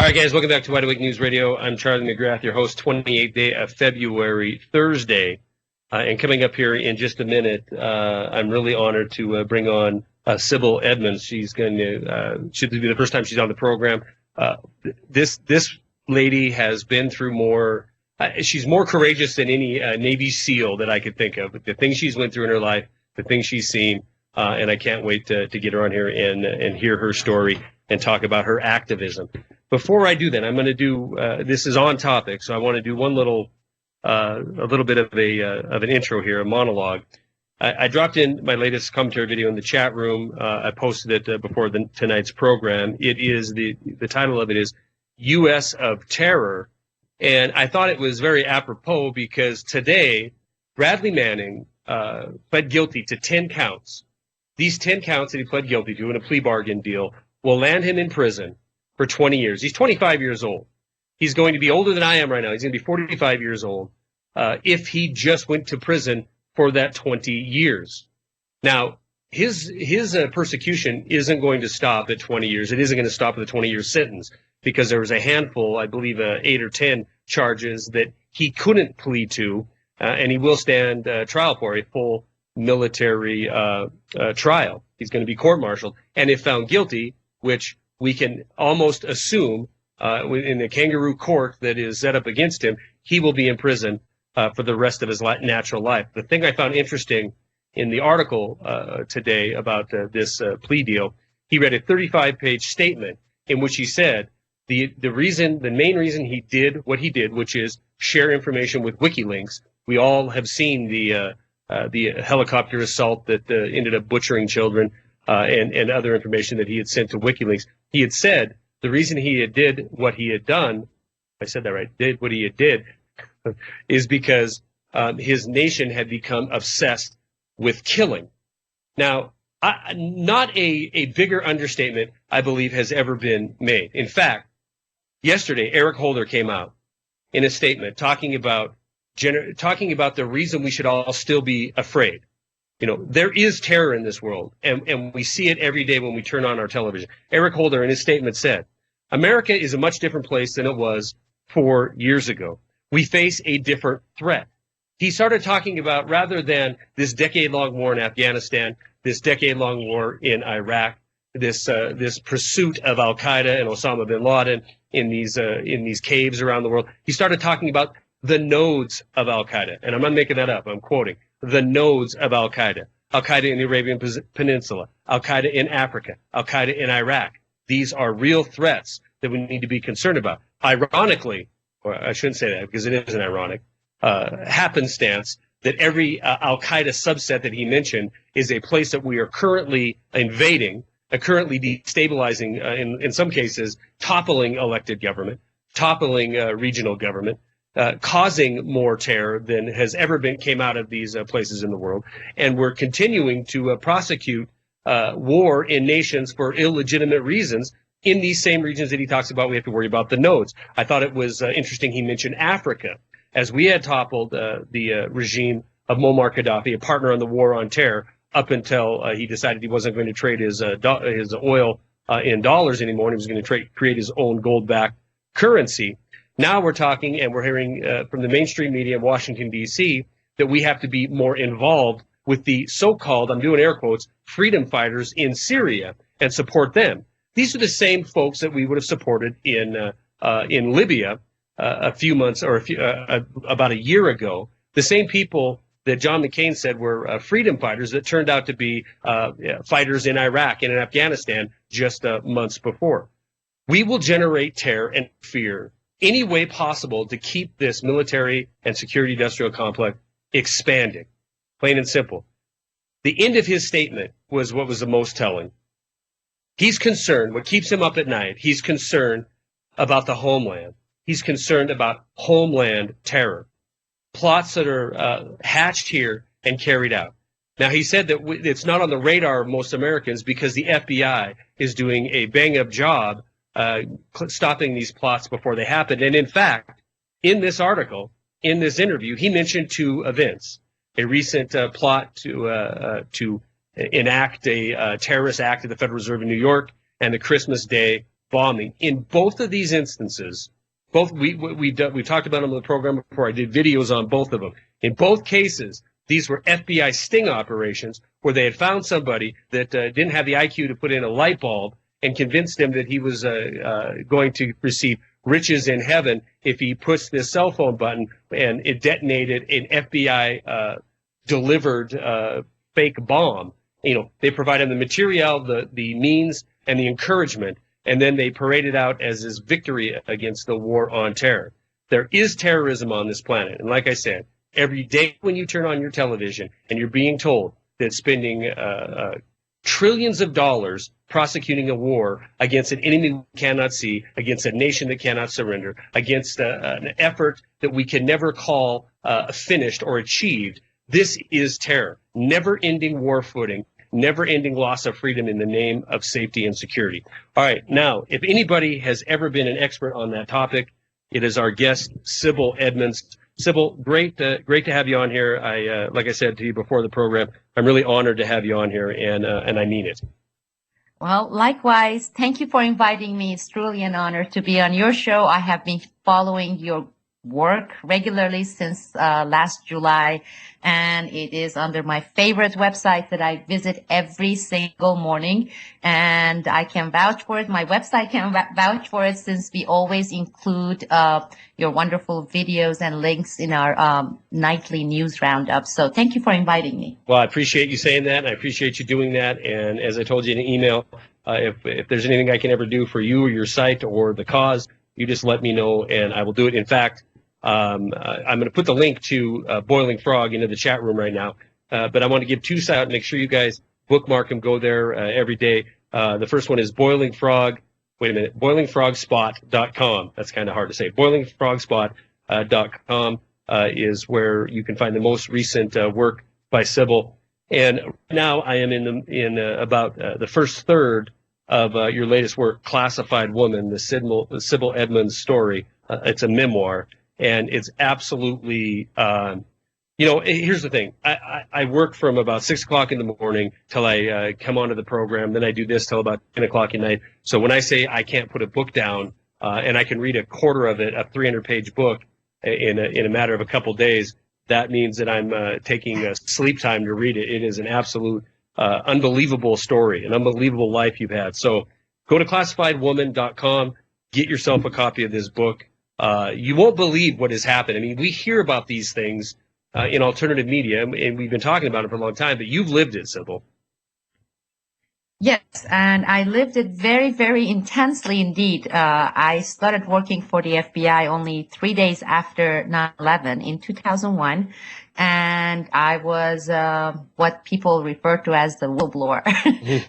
All right, guys, welcome back to Wide Awake News Radio. I'm Charlie McGrath, your host, 28th day of February, Thursday. And coming up here in just a minute, I'm really honored to bring on Sibel Edmonds. She's going to, should be the first time she's on the program. This lady has been through more, she's more courageous than any Navy SEAL that I could think of. The things she's went through in her life, the things she's seen, and I can't wait to get her on here and hear her story and talk about her activism. Before I do that, I'm going to do, this is on topic, so I want to do one little, a little bit of an intro here, a monologue. I dropped in my latest commentary video in the chat room. I posted it before tonight's program. It is, the title of it is U.S. of Terror. And I thought it was very apropos because today, Bradley Manning pled guilty to 10 counts. These 10 counts that he pled guilty to in a plea bargain deal will land him in prison for 20 years. He's 25 years old. He's going to be older than I am right now. He's going to be 45 years old if he just went to prison for that 20 years. Now, his persecution isn't going to stop at 20 years. It isn't going to stop at the 20-year sentence because there was a handful, I believe 8 or 10 charges that he couldn't plead to, and he will stand trial for a full military trial. He's going to be court-martialed. And if found guilty, which we can almost assume in the kangaroo court that is set up against him, he will be in prison for the rest of his natural life. The thing I found interesting in the article today about this plea deal, he read a 35-page statement in which he said the main reason he did what he did, which is share information with WikiLeaks. We all have seen the helicopter assault that ended up butchering children and other information that he had sent to WikiLeaks. He had said the reason he had did what he had done, I said that right, did what he had did, is because his nation had become obsessed with killing. Now, not a bigger understatement, I believe, has ever been made. In fact, yesterday, Eric Holder came out in a statement talking about the reason we should all still be afraid. You know, there is terror in this world, and we see it every day when we turn on our television. Eric Holder, in his statement, said, America is a much different place than it was 4 years ago. We face a different threat. He started talking about, rather than this decade-long war in Afghanistan, this decade-long war in Iraq, this pursuit of al-Qaeda and Osama bin Laden in these caves around the world, he started talking about the nodes of al-Qaeda. And I'm not making that up. I'm quoting. The nodes of al-Qaeda. Al-Qaeda in the Arabian Peninsula. Al-Qaeda in Africa. Al-Qaeda in Iraq. These are real threats that we need to be concerned about. Ironically, or I shouldn't say that because it isn't ironic, happenstance that every al-Qaeda subset that he mentioned is a place that we are currently invading, currently destabilizing, in some cases, toppling elected government, toppling regional government, causing more terror than has ever came out of these places in the world. And we're continuing to prosecute war in nations for illegitimate reasons. In these same regions that he talks about, we have to worry about the nodes. I thought it was interesting he mentioned Africa, as we had toppled the regime of Muammar Gaddafi, a partner on the war on terror, up until he decided he wasn't going to trade his oil in dollars anymore, and he was going to create his own gold-backed currency. Now we're talking, and we're hearing from the mainstream media in Washington, D.C., that we have to be more involved with the so-called, I'm doing air quotes, freedom fighters in Syria and support them. These are the same folks that we would have supported in Libya a few months or about a year ago. The same people that John McCain said were freedom fighters that turned out to be fighters in Iraq and in Afghanistan just months before. We will generate terror and fear any way possible to keep this military and security industrial complex expanding. Plain and simple. The end of his statement was what was the most telling. He's concerned, what keeps him up at night, he's concerned about the homeland. He's concerned about homeland terror. Plots that are hatched here and carried out. Now, he said that it's not on the radar of most Americans because the FBI is doing a bang-up job stopping these plots before they happen. And in fact, in this article, in this interview, he mentioned two events. A recent plot to enact a terrorist act at the Federal Reserve in New York, and the Christmas Day bombing. In both of these instances, we talked about them on the program before. I did videos on both of them. In both cases, these were FBI sting operations where they had found somebody that didn't have the IQ to put in a light bulb and convinced him that he was going to receive riches in heaven if he pushed this cell phone button, and it detonated an FBI delivered fake bomb. You know, they provided the material, the means, and the encouragement, and then they paraded out as this victory against the war on terror. There is terrorism on this planet, and like I said, every day when you turn on your television and you're being told that spending trillions of dollars prosecuting a war against an enemy we cannot see, against a nation that cannot surrender, against an effort that we can never call finished or achieved, this is terror. Never-ending war footing, never-ending loss of freedom in the name of safety and security. All right, now, if anybody has ever been an expert on that topic, it is our guest, Sibel Edmonds. Sibel, great to have you on here. Like I said to you before the program, I'm really honored to have you on here, and I mean it. Well, likewise, thank you for inviting me. It's truly an honor to be on your show. I have been following your work regularly since last July, and it is under my favorite website that I visit every single morning, and I can vouch for it. My website can vouch for it, since we always include your wonderful videos and links in our nightly news roundup. So thank you for inviting me. Well, I appreciate you saying that, and I appreciate you doing that. And as I told you in an email, if there's anything I can ever do for you or your site or the cause, you just let me know, and I will do it. In fact, I'm going to put the link to Boiling Frog into the chat room right now, but I want to give two sites out. Make sure you guys bookmark them, go there every day. The first one is boilingfrogspot.com. That's kind of hard to say. boilingfrogspot.com is where you can find the most recent work by Sibel. And now I am in about the first third of your latest work, Classified Woman, the Sibel Edmonds story. It's a memoir. And it's absolutely, here's the thing. I work from about 6 o'clock in the morning till I come onto the program. Then I do this till about 10 o'clock at night. So when I say I can't put a book down, and I can read a quarter of it, a 300-page book in a matter of a couple days, that means that I'm taking sleep time to read it. It is an absolute unbelievable story, an unbelievable life you've had. So go to classifiedwoman.com, get yourself a copy of this book. You won't believe what has happened. I mean, we hear about these things in alternative media, and we've been talking about it for a long time, but you've lived it, Sibel. Yes, and I lived it very, very intensely indeed. I started working for the FBI only 3 days after 9/11 in 2001, and I was what people refer to as the whistleblower.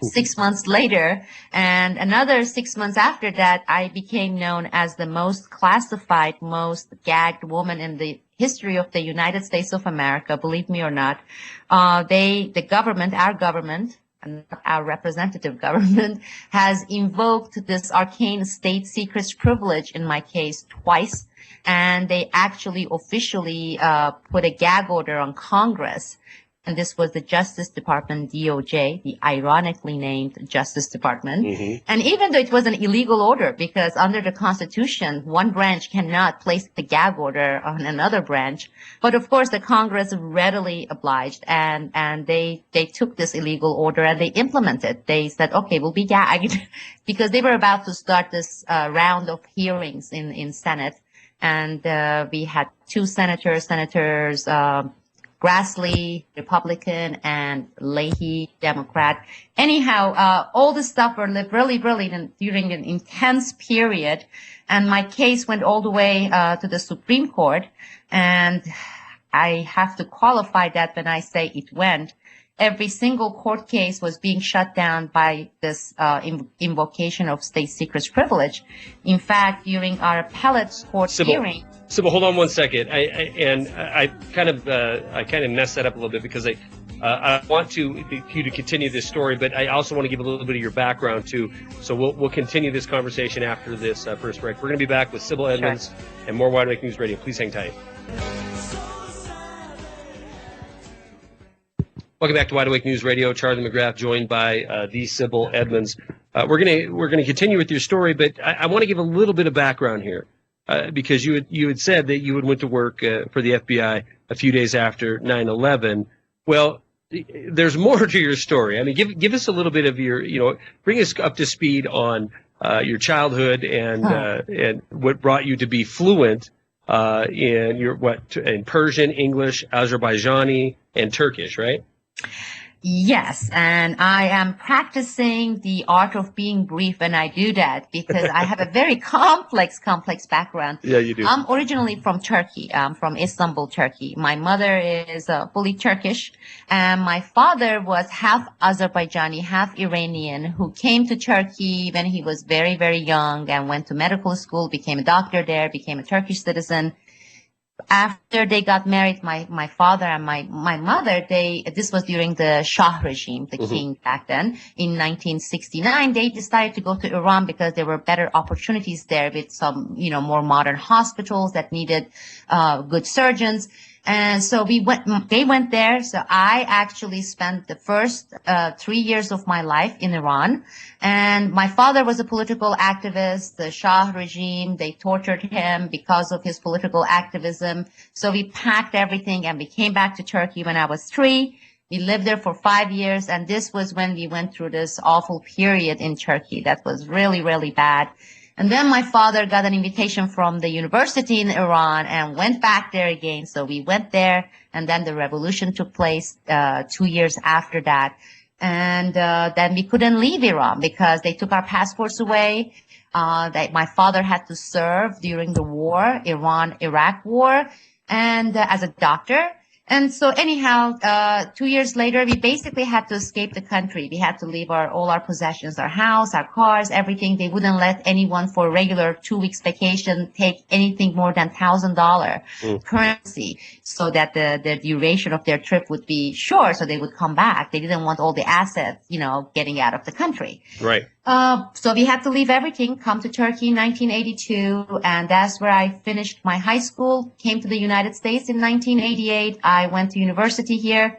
6 months later, and another 6 months after that, I became known as the most classified, most gagged woman in the history of the United States of America, believe me or not. The government, our government, and our representative government, has invoked this arcane state secrets privilege in my case twice, and they actually officially put a gag order on Congress. And this was the Justice Department, DOJ, the ironically named Justice Department. Mm-hmm. And even though it was an illegal order, because under the Constitution, one branch cannot place the gag order on another branch. But of course, the Congress readily obliged, and they took this illegal order and they implemented. They said, okay, we'll be gagged, because they were about to start this round of hearings in Senate. And we had two senators, Grassley, Republican, and Leahy, Democrat. Anyhow, all this stuff were really during an intense period, and my case went all the way to the Supreme Court, and I have to qualify that when I say it went. Every single court case was being shut down by this invocation of state secrets privilege. In fact, during our appellate court hearing. Sibel, hold on one second. I kind of messed that up a little bit, because I want you to continue this story, but I also want to give a little bit of your background too. So we'll continue this conversation after this first break. We're going to be back with Sibel Edmonds and more Wide Awake News Radio. Please hang tight. Welcome back to Wide Awake News Radio. Charlie McGrath, joined by the Sibel Edmonds. we're gonna continue with your story, but I want to give a little bit of background here because you had said that you had went to work for the FBI a few days after 9/11. Well, there's more to your story. I mean, give us a little bit of your, bring us up to speed on your childhood and what brought you to be fluent in Persian, English, Azerbaijani, and Turkish, right? Yes, and I am practicing the art of being brief when I do that because I have a very complex background. Yeah, you do. I'm originally from Turkey. I'm from Istanbul, Turkey. My mother is fully Turkish, and my father was half Azerbaijani, half Iranian, who came to Turkey when he was very, very young and went to medical school, became a doctor there, became a Turkish citizen. After they got married, my father and my mother, this was during the Shah regime, the king back then, in 1969, they decided to go to Iran because there were better opportunities there with some, more modern hospitals that needed good surgeons. And so they went there. So I actually spent the first 3 years of my life in Iran. And my father was a political activist. The Shah regime, they tortured him because of his political activism. So we packed everything and we came back to Turkey when I was 3. We lived there for 5 years. And this was when we went through this awful period in Turkey that was really, really bad. And then my father got an invitation from the university in Iran and went back there again. So we went there, and then the revolution took place 2 years after that. And then we couldn't leave Iran because they took our passports away. My father had to serve during the war, Iran-Iraq war, and as a doctor. And so anyhow, 2 years later, we basically had to escape the country. We had to leave all our possessions, our house, our cars, everything. They wouldn't let anyone for a regular 2 weeks vacation take anything more than $1,000 currency so that the duration of their trip would be short so they would come back. They didn't want all the assets, getting out of the country. Right. So we had to leave everything, come to Turkey in 1982, and that's where I finished my high school, came to the United States in 1988. I went to university here,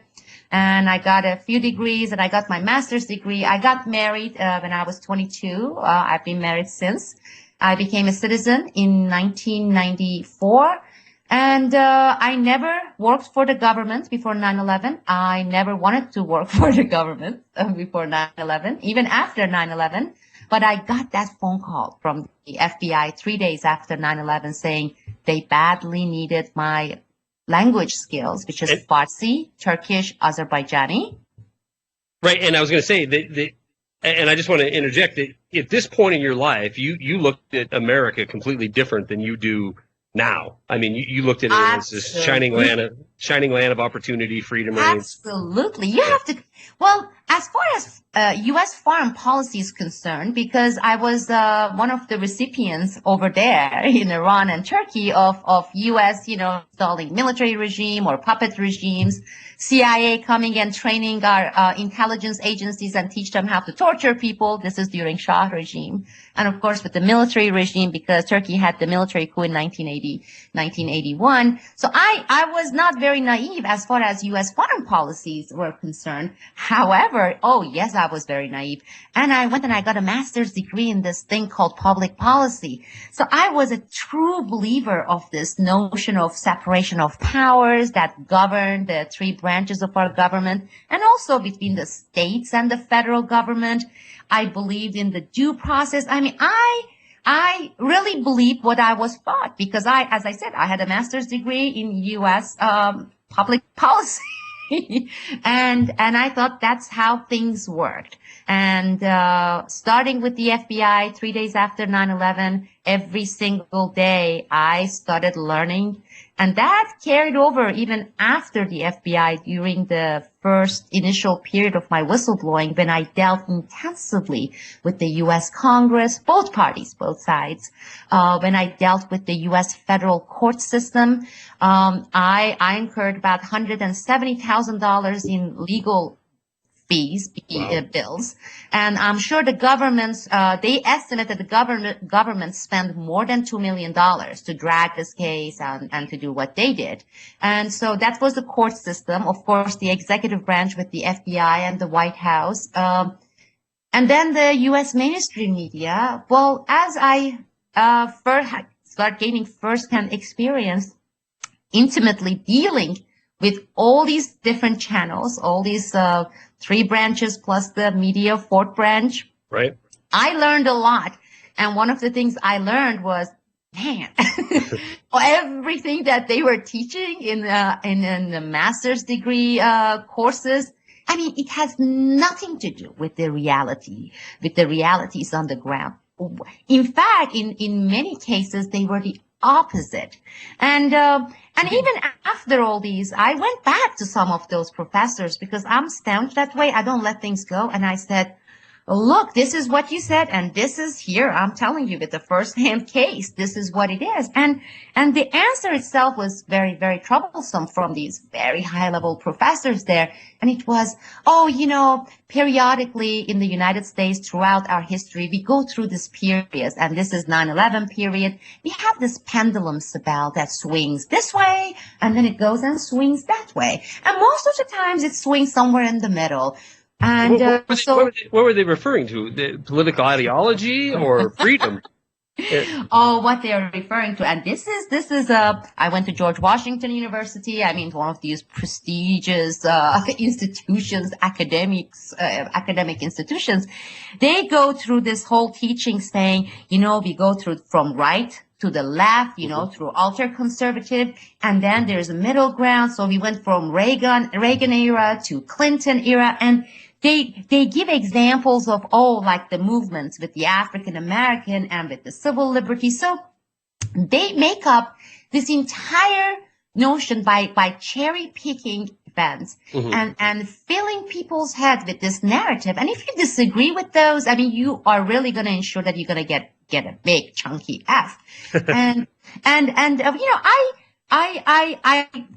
and I got a few degrees, and I got my master's degree. I got married when I was 22. I've been married since. I became a citizen in 1994. And I never worked for the government before 9/11. I never wanted to work for the government before 9/11, even after 9/11. But I got that phone call from the FBI 3 days after 9/11 saying they badly needed my language skills, which is Farsi, Turkish, Azerbaijani. Right, and I was going to say and I just want to interject that at this point in your life, you looked at America completely different than you do now. I mean, you looked at it as this shining land of opportunity, freedom. Absolutely. You have to, well, as far as U.S. foreign policy is concerned, because I was one of the recipients over there in Iran and Turkey of U.S., installing military regime or puppet regimes, CIA coming and training our intelligence agencies and teach them how to torture people. This is during Shah regime. And of course, with the military regime, because Turkey had the military coup in 1981. So I was not very naive as far as U.S. foreign policies were concerned. However, oh yes, I was very naive. And I went and I got a master's degree in this thing called public policy. So I was a true believer of this notion of separation of powers that govern the 3 branches of our government, and also between the states and the federal government. I believed in the due process. I mean, I really believed what I was taught because as I said, I had a master's degree in U.S. Public policy. and I thought that's how things worked. And starting with the FBI 3 days after 9/11, every single day I started learning. And that carried over even after the FBI during the first initial period of my whistleblowing when I dealt intensively with the U.S. Congress, both parties, both sides. When I dealt with the U.S. federal court system, I incurred about $170,000 in legal fees, bills. And I'm sure the governments, they estimate that the government spent more than $2 million to drag this case and to do what they did. And so that was the court system. Of course, the executive branch with the FBI and the White House. And then the U.S. mainstream media, well, as I first start gaining firsthand experience, intimately dealing with all these different channels, all these three branches plus the media fourth branch, Right. I learned a lot. And one of the things I learned was, man, everything that they were teaching in the master's degree courses, I mean, it has nothing to do with the reality, with the realities on the ground. In fact, in many cases, they were the opposite. And even after all these, I went back to some of those professors because I'm staunch that way. I don't let things go. And I said, look, this is what you said, and this is here. I'm telling you with the first-hand case, this is what it is. And the answer itself was very, very troublesome from these very high-level professors there. And it was, oh, you know, periodically in the United States throughout our history, we go through this period, and this is 9/11 period. We have this pendulum, Sibel, that swings this way, and then it goes and swings that way. And most of the times it swings somewhere in the middle. And what were they referring to? The political ideology or freedom? Oh, what they are referring to. And this is I went to George Washington University. I mean, one of these prestigious institutions, academic institutions. They go through this whole teaching saying, you know, we go through from right to the left, you know, through ultra conservative, and then there's a middle ground. So we went from Reagan era to Clinton era, and they give examples of like the movements with the African American and with the civil liberties. So they make up this entire notion by cherry picking events and filling people's heads with this narrative. And if you disagree with those, I mean, you are really going to ensure that you're going to get a big chunky F. and you know, I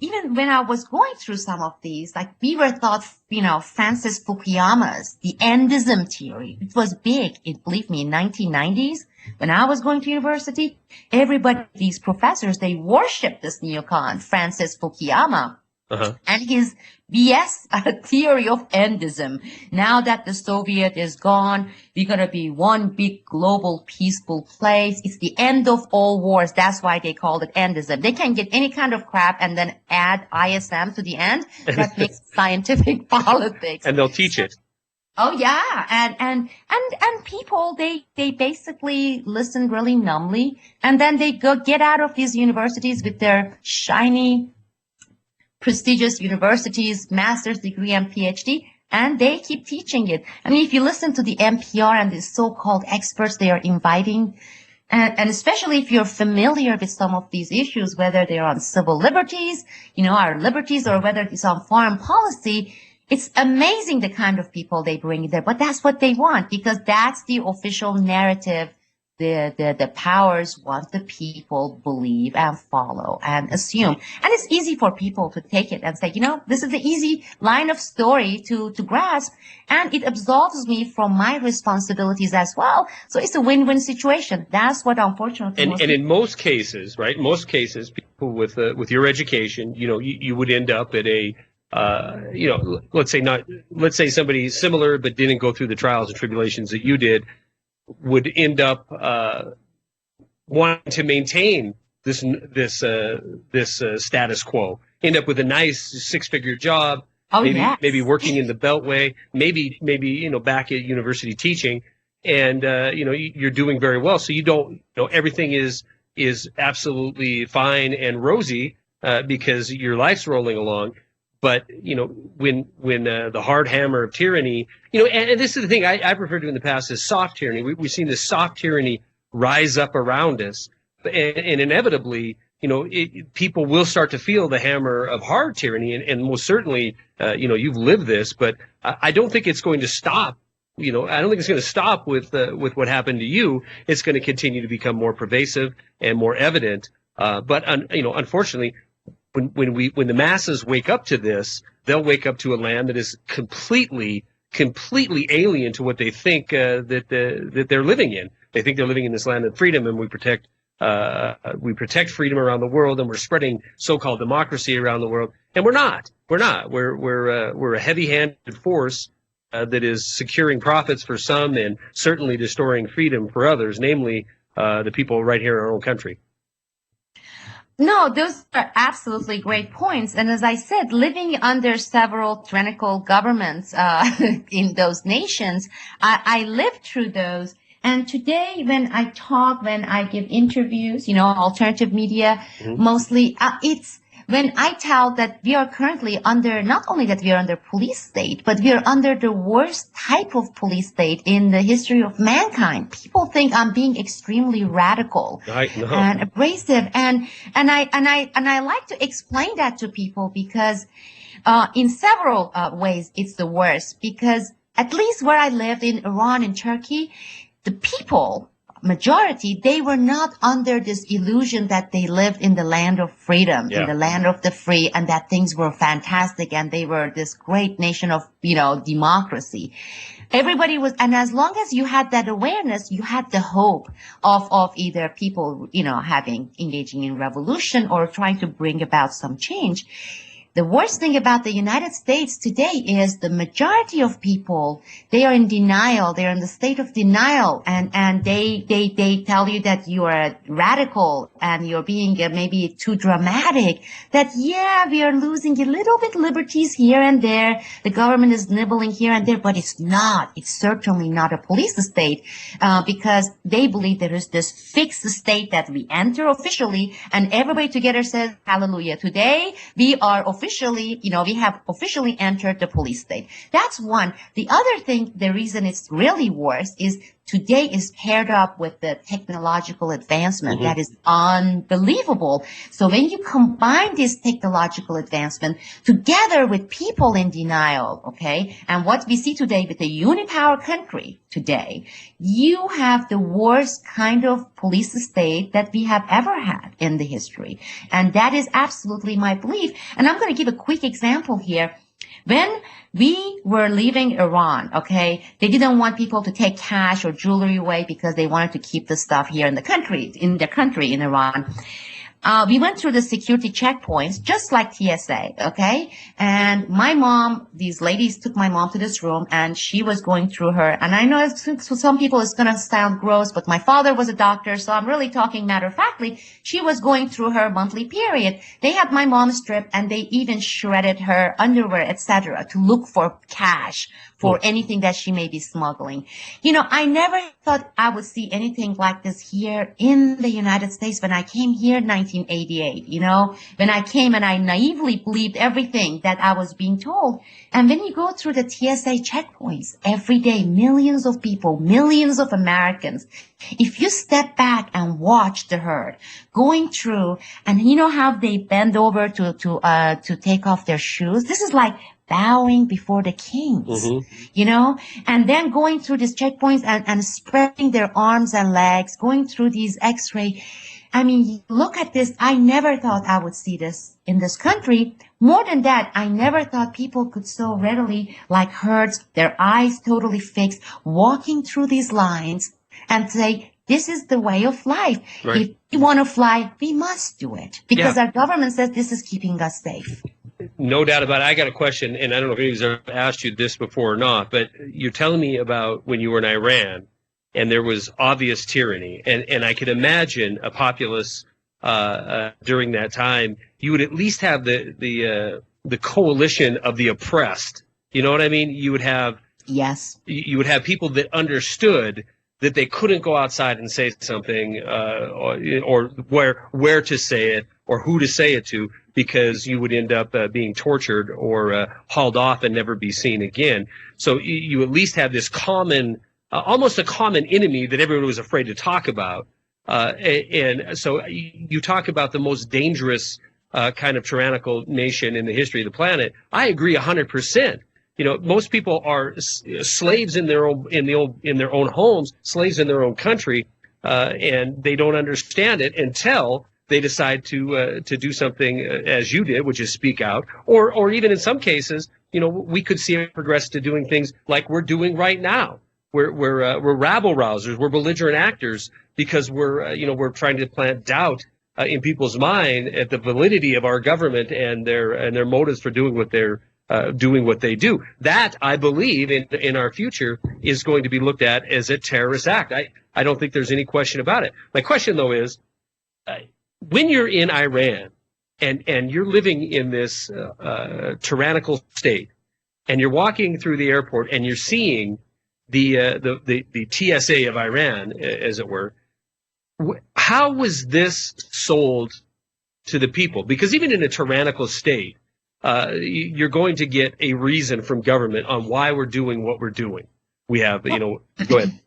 even when I was going through some of these, like we were taught, you know, Francis Fukuyama's the endism theory. It was big. Believe me, in 1990s when I was going to university, everybody, these professors, they worshiped this neocon Francis Fukuyama. And his BS theory of endism. Now that the Soviet is gone, we're going to be one big global peaceful place. It's the end of all wars. That's why they called it endism. They can get any kind of crap and then add ISM to the end. That makes scientific politics. And they'll teach it. Oh yeah. And people, they basically listen really numbly, and then they get out of these universities with their shiny prestigious universities, master's degree and PhD, and they keep teaching it. I mean, if you listen to the NPR and the so-called experts they are inviting, and especially if you're familiar with some of these issues, whether they're on civil liberties, you know, our liberties, or whether it's on foreign policy, it's amazing the kind of people they bring there. But that's what they want, because that's the official narrative the powers want the people believe and follow and assume. And it's easy for people to take it and say, you know, this is the easy line of story to grasp, and it absolves me from my responsibilities as well. So it's a win-win situation. That's what, unfortunately, and in most cases, right? Most cases, people with your education, you know, you would end up at a you know, let's say somebody similar but didn't go through the trials and tribulations that you did, would end up wanting to maintain this status quo. End up with a nice six-figure job, maybe working in the Beltway, maybe you know, back at university teaching, and you know, you're doing very well. So you don't, you know, everything is absolutely fine and rosy because your life's rolling along. But, you know, when the hard hammer of tyranny, you know, and this is the thing I referred to in the past as soft tyranny. We've seen this soft tyranny rise up around us, and inevitably, you know, people will start to feel the hammer of hard tyranny, and most certainly, you know, you've lived this, but I don't think it's going to stop. You know, I don't think it's going to stop with what happened to you. It's going to continue to become more pervasive and more evident. But you know, unfortunately, when the masses wake up to this, they'll wake up to a land that is completely alien to what they think that they're living in. They think they're living in this land of freedom, and we protect freedom around the world, and we're spreading so-called democracy around the world. And we're not. We're a heavy-handed force that is securing profits for some and certainly destroying freedom for others, namely the people right here in our own country. No, those are absolutely great points. And as I said, living under several tyrannical governments in those nations, I lived through those. And today, when I give interviews, alternative media, mostly, it's when I tell that we are currently under, not only that we are under police state, but we are under the worst type of police state in the history of mankind. People think I'm being extremely radical and abrasive. And I like to explain that to people because, in several ways, it's the worst because at least where I lived in Iran and Turkey, the people, majority, they were not under this illusion that they lived in the land of freedom, in the land of the free, and that things were fantastic and they were this great nation of, democracy. Everybody was, and as long as you had that awareness, you had the hope of either people, engaging in revolution or trying to bring about some change. The worst thing about the United States today is the majority of people, they are in denial. They're in the state of denial. And they tell you that you are radical and you're being maybe too dramatic. That, we are losing a little bit liberties here and there. The government is nibbling here and there, but it's not. It's certainly not a police state, because they believe there is this fixed state that we enter officially and everybody together says, hallelujah. Today we are officially, we have officially entered the police state. That's one. The other thing, the reason it's really worse is today is paired up with the technological advancement that is unbelievable. So when you combine this technological advancement together with people in denial, okay, and what we see today with the unipower country today, you have the worst kind of police state that we have ever had in the history. And that is absolutely my belief. And I'm going to give a quick example here. When we were leaving Iran, okay, they didn't want people to take cash or jewelry away because they wanted to keep the stuff here in the country, in Iran. We went through the security checkpoints, just like TSA, okay? And my mom, these ladies took my mom to this room and she was going through her. And I know to some people it's going to sound gross, but my father was a doctor, so I'm really talking matter-of-factly. She was going through her monthly period. They had my mom stripped and they even shredded her underwear, etc., to look for cash for anything that she may be smuggling. I never thought I would see anything like this here in the United States when I came here in 1988, when I came and I naively believed everything that I was being told. And when you go through the TSA checkpoints every day, millions of people, millions of Americans, if you step back and watch the herd going through, and how they bend over to take off their shoes, this is like bowing before the kings, and then going through these checkpoints and spreading their arms and legs, going through these x-ray. I mean, look at this. I never thought I would see this in this country. More than that, I never thought people could so readily, like herds, their eyes totally fixed, walking through these lines and say, this is the way of life. Right. If we want to fly, we must do it because our government says this is keeping us safe. No doubt about it. I got a question, and I don't know if anybody's ever asked you this before or not, but you're telling me about when you were in Iran and there was obvious tyranny, and I could imagine a populace during that time. You would at least have the coalition of the oppressed. You know what I mean? You would have you would have people that understood that they couldn't go outside and say something, or where to say it or who to say it to, because you would end up being tortured or hauled off and never be seen again. So you at least have this common, almost a common enemy that everyone was afraid to talk about. And so you talk about the most dangerous kind of tyrannical nation in the history of the planet. I agree 100%. Most people are slaves in their own homes, slaves in their own country, and they don't understand it until they decide to do something as you did, which is speak out, or even in some cases, we could see it progress to doing things like we're doing right now. We're rabble rousers, we're belligerent actors because we're trying to plant doubt in people's mind at the validity of our government and their motives for doing what they're doing what they do. That, I believe, in our future is going to be looked at as a terrorist act. I don't think there's any question about it. My question, though, is when you're in Iran and you're living in this tyrannical state, and you're walking through the airport and you're seeing the TSA of Iran, as it were, how was this sold to the people? Because even in a tyrannical state, you're going to get a reason from government on why we're doing what we're doing. We have, go ahead.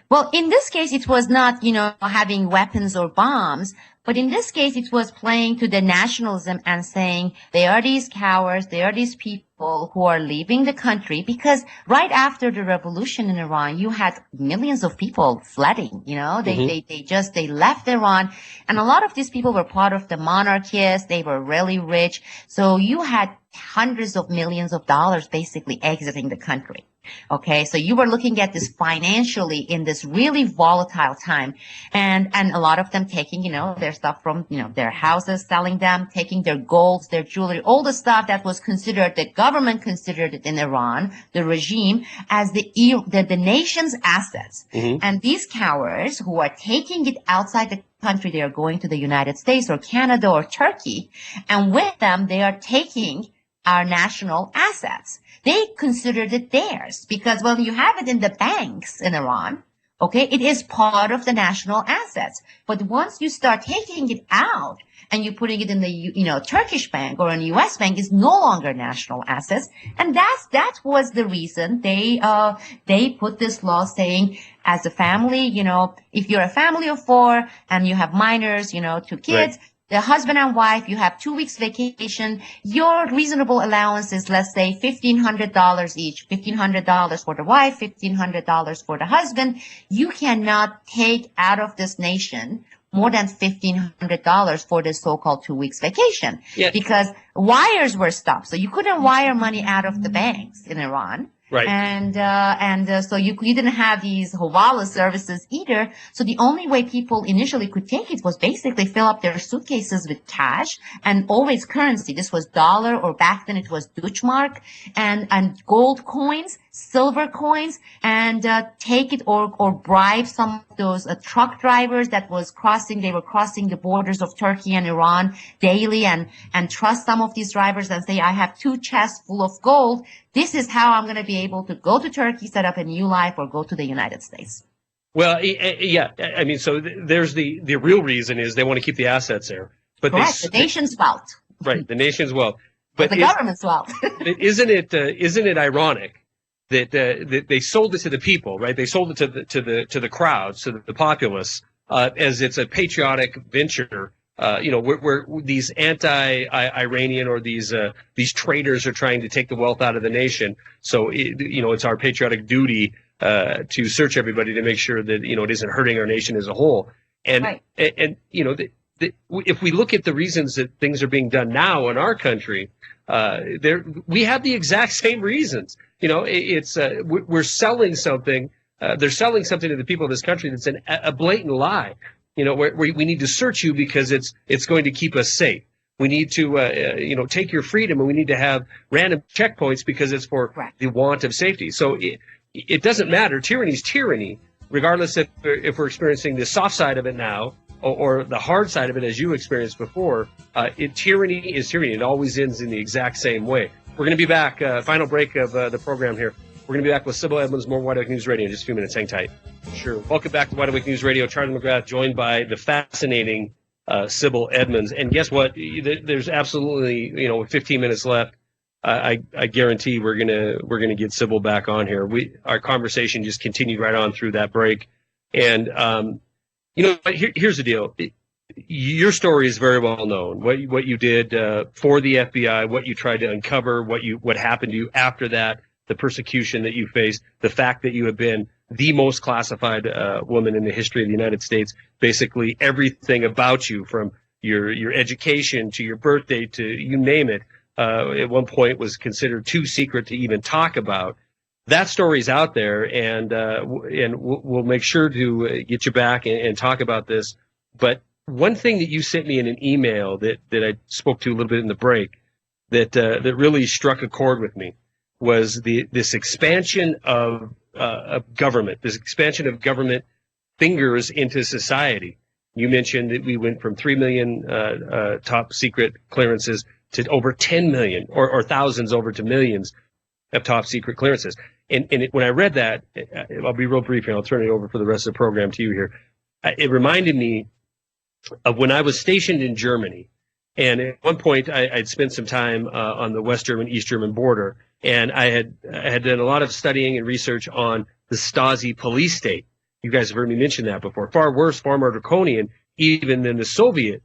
Well, in this case, it was not, having weapons or bombs, but in this case, it was playing to the nationalism and saying they are these cowards, they are these people who are leaving the country, because right after the revolution in Iran, you had millions of people flooding, they left Iran, and a lot of these people were part of the monarchists, they were really rich, so you had hundreds of millions of dollars basically exiting the country. Okay, so you were looking at this financially in this really volatile time, and a lot of them taking, their stuff from, their houses, selling them, taking their golds, their jewelry, all the stuff that was considered, the government considered it in Iran, the regime, as the nation's assets. Mm-hmm. And these cowards who are taking it outside the country, they are going to the United States or Canada or Turkey, and with them, they are taking our national assets. They considered it theirs because, well, you have it in the banks in Iran. Okay, it is part of the national assets. But once you start taking it out and you're putting it in the, Turkish bank or a U.S. bank, is no longer national assets. And that was the reason they put this law saying, as a family, if you're a family of 4 and you have minors, 2 kids, right. The husband and wife, you have 2 weeks vacation. Your reasonable allowance is, let's say, $1,500 each. $1,500 for the wife, $1,500 for the husband. You cannot take out of this nation more than $1,500 for this so-called 2 weeks vacation. Yeah. Because wires were stopped. So you couldn't wire money out of the banks in Iran. Right. And so you didn't have these Hawala services either. So the only way people initially could take it was basically fill up their suitcases with cash and always currency. This was dollar, or back then it was Deutschmark, and gold coins, silver coins, and take it or bribe some of those truck drivers that they were crossing the borders of Turkey and Iran daily, and trust some of these drivers and say, I have 2 chests full of gold. This is how I'm going to be able to go to Turkey, set up a new life, or go to the United States. Well, yeah, I mean, so there's the real reason is they want to keep the assets there. But correct, the nation's wealth. Right, the nation's wealth. But the government's wealth. Isn't it ironic that they sold it to the people, right? They sold it to the crowds, to the populace, as it's a patriotic venture. Where these anti-Iranian or these traitors are trying to take the wealth out of the nation. So it's our patriotic duty to search everybody to make sure that it isn't hurting our nation as a whole. And right. If we look at the reasons that things are being done now in our country, we have the exact same reasons. We're selling something. They're selling something to the people of this country that's a blatant lie. We need to search you because it's going to keep us safe. We need to, take your freedom, and we need to have random checkpoints because it's for the want of safety. So it doesn't matter. Tyranny is tyranny, regardless if we're experiencing the soft side of it now or the hard side of it as you experienced before. Tyranny is tyranny. It always ends in the exact same way. We're going to be back. Final break of the program here. We're going to be back with Sibel Edmonds, more Wide Awake News Radio in just a few minutes. Hang tight. Sure. Welcome back to Wide Awake News Radio. Charlie McGrath, joined by the fascinating Sibel Edmonds. And guess what? There's absolutely, 15 minutes left. I guarantee we're gonna get Sibel back on here. Our conversation just continued right on through that break. And here's the deal. Your story is very well known. What you did for the FBI, what you tried to uncover, what happened to you after that. The persecution that you faced, the fact that you have been the most classified woman in the history of the United States, basically everything about you, from your education to your birthday to you name it, at one point was considered too secret to even talk about. That story's out there, and we'll make sure to get you back and talk about this. But one thing that you sent me in an email that I spoke to a little bit in the break, that really struck a chord with me was this expansion of government, this expansion of government fingers into society. You mentioned that we went from 3 million top secret clearances to over 10 million, or thousands over to millions of top secret clearances. And when I read that, I'll be real brief and I'll turn it over for the rest of the program to you here. It reminded me of when I was stationed in Germany. And at one point, I'd spent some time on the West German, East German border. And I had done a lot of studying and research on the Stasi police state. You guys have heard me mention that before. Far worse, far more draconian, even than the Soviet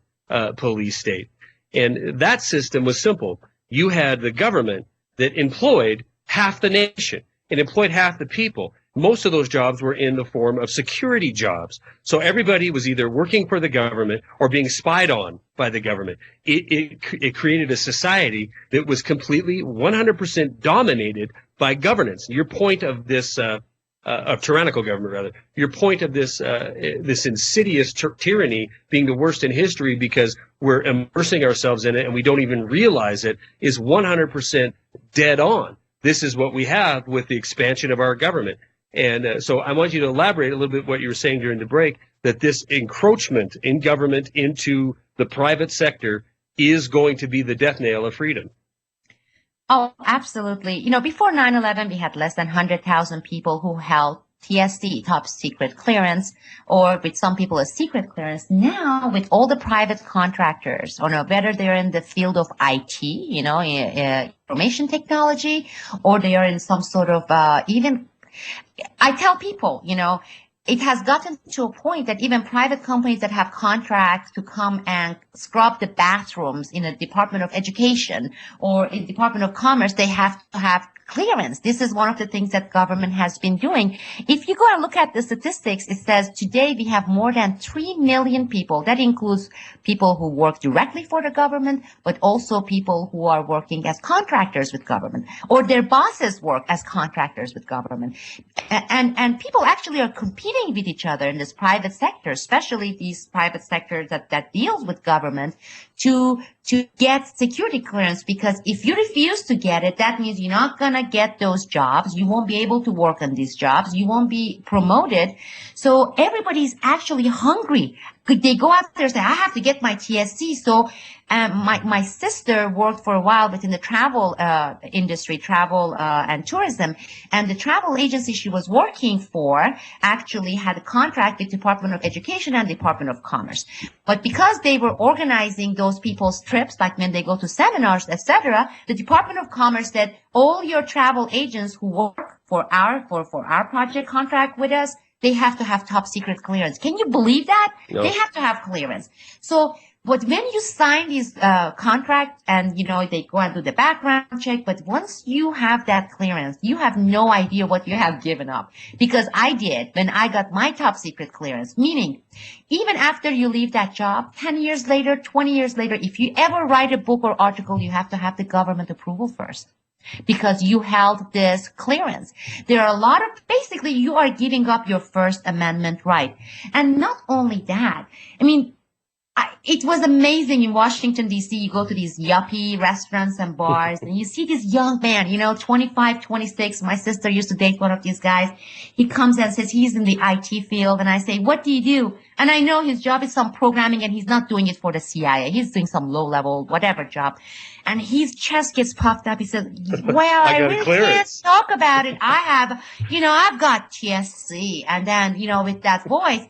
police state. And that system was simple. You had the government that employed half the nation and employed half the people. Most of those jobs were in the form of security jobs. So everybody was either working for the government or being spied on by the government. It created a society that was completely 100% dominated by governance. Your point of this of tyrannical government, rather. Your point of this insidious tyranny being the worst in history because we're immersing ourselves in it and we don't even realize it is 100% dead on. This is what we have with the expansion of our government. And so I want you to elaborate a little bit what you were saying during the break, that this encroachment in government into the private sector is going to be the death nail of freedom. Oh, absolutely. You know, before 9/11, we had less than 100,000 people who held TSC, top secret clearance, or with some people a secret clearance. Now, with all the private contractors, or no, whether they're in the field of IT, you know, information technology, or they are in some sort of even, I tell people, you know, it has gotten to a point that even private companies that have contracts to come and scrub the bathrooms in a Department of Education or in Department of Commerce, they have to have clearance. This is one of the things that government has been doing. If you go and look at the statistics, it says today we have more than 3 million people. That includes people who work directly for the government, but also people who are working as contractors with government, or their bosses work as contractors with government. And people actually are competing with each other in this private sector, especially these private sectors that deals with government, to get security clearance, because if you refuse to get it, that means you're not going to get those jobs. You won't be able to work on these jobs. You won't be promoted. So everybody's actually hungry. They go out there and say, I have to get my TSC. So my sister worked for a while within the travel industry, travel and tourism. And the travel agency she was working for actually had a contract with Department of Education and Department of Commerce. But because they were organizing those people's trips, like when they go to seminars, etc., the Department of Commerce said, all your travel agents who work for our project contract with us, they have to have top secret clearance. Can you believe that? No. They have to have clearance. So, but when you sign these contracts and, you know, they go and do the background check, but once you have that clearance, you have no idea what you have given up. Because I did when I got my top secret clearance, meaning even after you leave that job, 10 years later, 20 years later, if you ever write a book or article, you have to have the government approval first, because you held this clearance. There are a lot of, basically, you are giving up your First Amendment right. And not only that, I mean, it was amazing in Washington, D.C. You go to these yuppie restaurants and bars, and you see this young man, you know, 25, 26. My sister used to date one of these guys. He comes and says he's in the IT field, and I say, what do you do? And I know his job is some programming, and he's not doing it for the CIA. He's doing some low-level, whatever job. And his chest gets puffed up. He says, well, I really can't talk about it. I have, you know, I've got TSC. And then, you know, with that voice.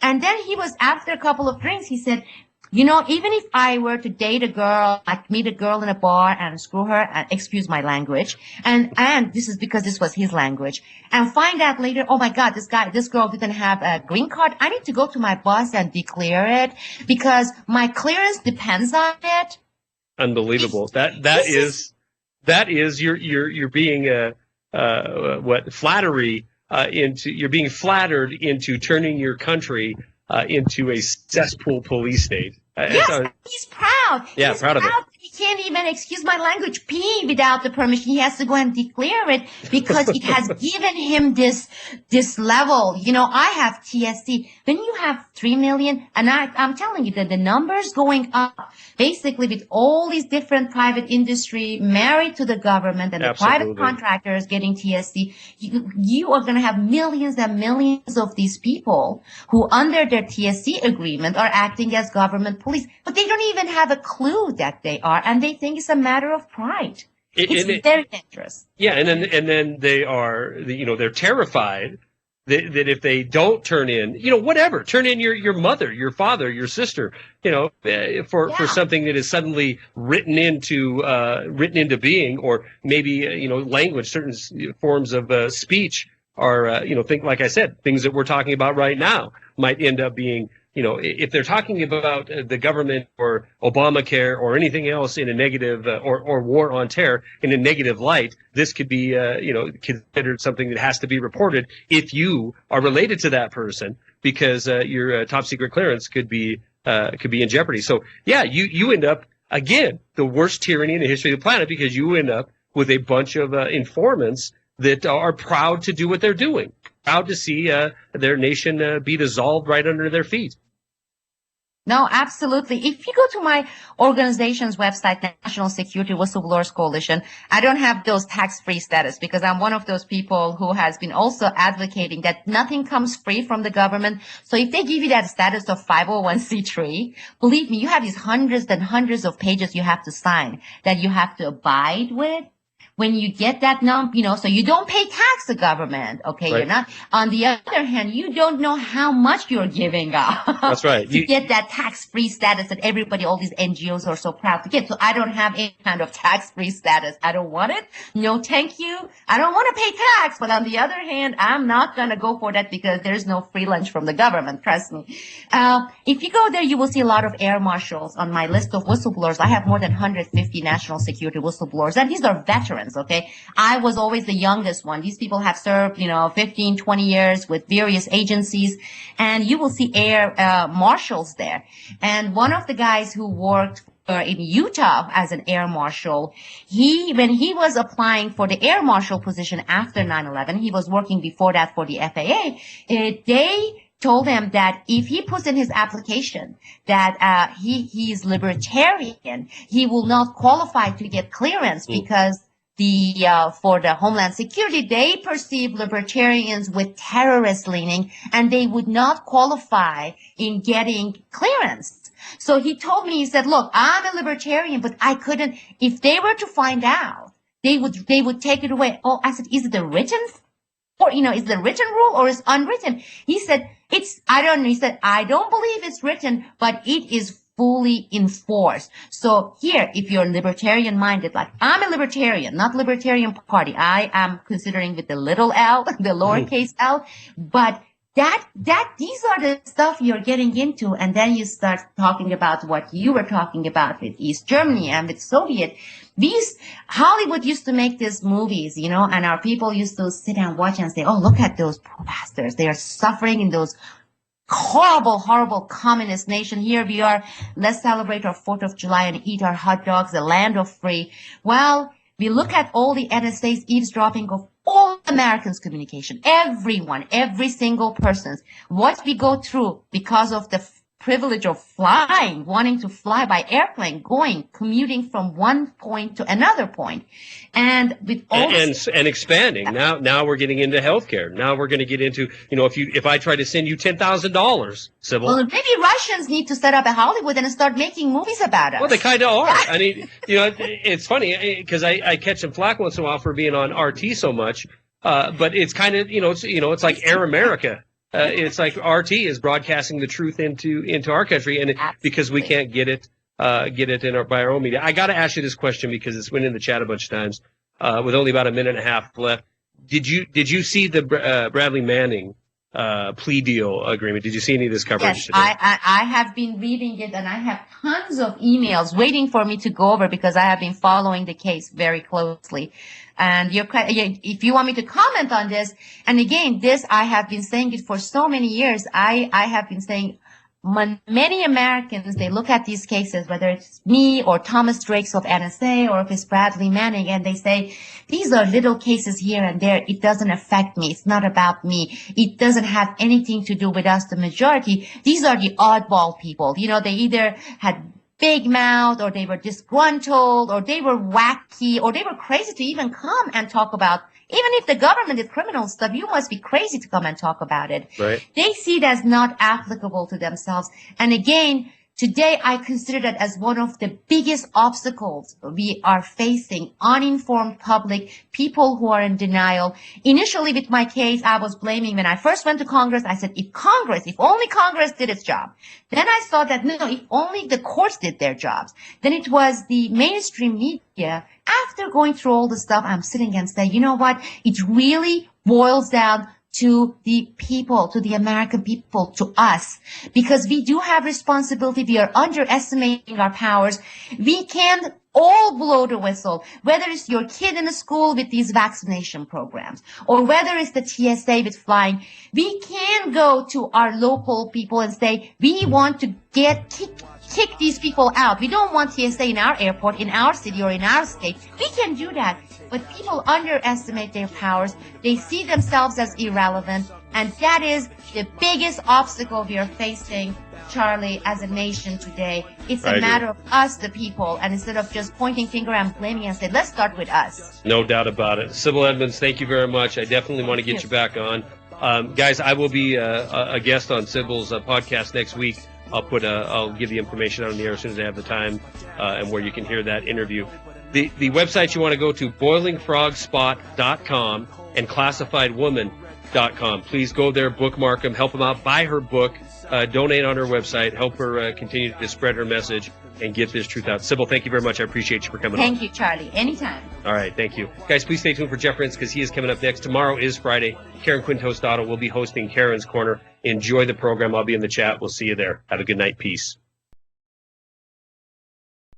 And then he was, after a couple of drinks, he said, you know, even if I were to date a girl, like meet a girl in a bar and screw her, and excuse my language, and this is because this was his language, and find out later, oh my God, this girl didn't have a green card, I need to go to my boss and declare it because my clearance depends on it. Unbelievable. That is you're being flattery into, you're being flattered into turning your country into a cesspool police state. Yes, he's proud. Yeah, he's proud of it. He can't even, excuse my language, pee without the permission. He has to go and declare it because it has given him this level. You know, I have TSC. When you have 3 million, and I'm telling you that the numbers going up, basically with all these different private industry married to the government and the private contractors getting TSC, you are going to have millions and millions of these people who under their TSC agreement are acting as government police, but they don't even have a clue that they are, and they think it's a matter of pride. It's very dangerous. Yeah, and then they are, you know, they're terrified that if they don't turn in, you know, whatever, turn in your mother, your father, your sister, you know, for something that is suddenly written into being, or maybe you know, language, certain forms of speech are, you know, like I said, things that we're talking about right now might end up being, you know, if they're talking about the government or Obamacare or anything else in a negative or war on terror in a negative light, this could be, you know, considered something that has to be reported if you are related to that person, because your top secret clearance could be in jeopardy. So, yeah, you end up, again, the worst tyranny in the history of the planet, because you end up with a bunch of informants that are proud to do what they're doing, proud to see their nation be dissolved right under their feet. No, absolutely. If you go to my organization's website, National Security Whistleblowers Coalition, I don't have those tax-free status because I'm one of those people who has been also advocating that nothing comes free from the government. So if they give you that status of 501c3, believe me, you have these hundreds and hundreds of pages you have to sign that you have to abide with. When you get that you know, so you don't pay tax to government, okay? Right. You're not. On the other hand, you don't know how much you're giving up. That's right. to get that tax-free status that everybody, all these NGOs are so proud to get. So I don't have any kind of tax-free status. I don't want it. No, thank you. I don't want to pay tax. But on the other hand, I'm not going to go for that because there's no free lunch from the government. Trust me. If you go there, you will see a lot of air marshals on my list of whistleblowers. I have more than 150 national security whistleblowers, and these are veterans. Okay. I was always the youngest one. These people have served, you know, 15, 20 years with various agencies, and you will see air marshals there. And one of the guys who worked in Utah as an air marshal, when he was applying for the air marshal position after 9/11, he was working before that for the FAA. They told him that if he puts in his application that he is libertarian, he will not qualify to get clearance because for the Homeland Security, they perceive libertarians with terrorist leaning, and they would not qualify in getting clearance. So he told me, he said, look, I'm a libertarian, but I couldn't, if they were to find out, they would take it away. Oh, I said, is it the written, or, you know, is it the written rule or is unwritten? He said, I don't know. He said, I don't believe it's written, but it is fully enforced. So here, if you're libertarian minded, like I'm a libertarian, not Libertarian Party. I am considering with the little L, the lowercase L, but these are the stuff you're getting into. And then you start talking about what you were talking about with East Germany and with Soviet. Hollywood used to make these movies, you know, and our people used to sit and watch and say, oh, look at those poor bastards. They are suffering in those horrible, horrible communist nation. Here we are. Let's celebrate our 4th of July and eat our hot dogs, the land of free. Well, we look at all the NSA's eavesdropping of all Americans' communication, everyone, every single person, what we go through because of the privilege of flying, wanting to fly by airplane, commuting from one point to another point. And with all and expanding. Now we're getting into healthcare. Now we're going to get into, you know, if I try to send you $10,000, Sibel. Well, maybe Russians need to set up a Hollywood and start making movies about us. Well, they kind of are. I mean, you know, it's funny because I catch some flack once in a while for being on RT so much. But it's kind of, it's like Air America. It's like RT is broadcasting the truth into our country, and because we can't get it by our own media. I got to ask you this question because it's been in the chat a bunch of times. With only about a minute and a half left, did you see the Bradley Manning plea deal agreement? Did you see any of this coverage yes, today? I have been reading it, and I have tons of emails waiting for me to go over because I have been following the case very closely. And if you want me to comment on this, and again, this I have been saying it for so many years. I have been saying many Americans, they look at these cases, whether it's me or Thomas Drakes of NSA or if it's Bradley Manning, and they say, these are little cases here and there. It doesn't affect me. It's not about me. It doesn't have anything to do with us, the majority. These are the oddball people. You know, they either had big mouth, or they were disgruntled, or they were wacky, or they were crazy to even come and talk about. Even if the government did criminal stuff, you must be crazy to come and talk about it. Right. They see it as not applicable to themselves. And again, today I consider that as one of the biggest obstacles we are facing, uninformed public, people who are in denial. Initially with my case, I was blaming, when I first went to Congress, I said, if only Congress did its job. Then I saw that, no, if only the courts did their jobs. Then it was the mainstream media. After going through all the stuff, I'm sitting and saying, you know what? It really boils down to the people, to the American people, to us, because we do have responsibility. We are underestimating our powers. We can't all blow the whistle, whether it's your kid in a school with these vaccination programs, or whether it's the TSA with flying. We can go to our local people and say, we want to kick these people out. We don't want TSA in our airport, in our city, or in our state. We can do that. But people underestimate their powers. They see themselves as irrelevant. And that is the biggest obstacle we are facing, Charlie, as a nation today. It's a matter of us, the people, and instead of just pointing finger and blaming and say, let's start with us. No doubt about it. Sibel Edmonds, thank you very much. I definitely want to get you back on. Guys, I will be a guest on Sibel's podcast next week. I'll give the information out on the air as soon as I have the time, and where you can hear that interview. The websites you want to go to, boilingfrogspot.com and classifiedwoman.com. Please go there, bookmark them, help them out, buy her book, donate on her website, help her continue to spread her message and get this truth out. Sibel, thank you very much. I appreciate you for coming on. Thank you, Charlie. Anytime. All right, thank you. Guys, please stay tuned for Jeff Rintz, because he is coming up next. Tomorrow is Friday. Karen Quintostado will be hosting Karen's Corner. Enjoy the program. I'll be in the chat. We'll see you there. Have a good night. Peace.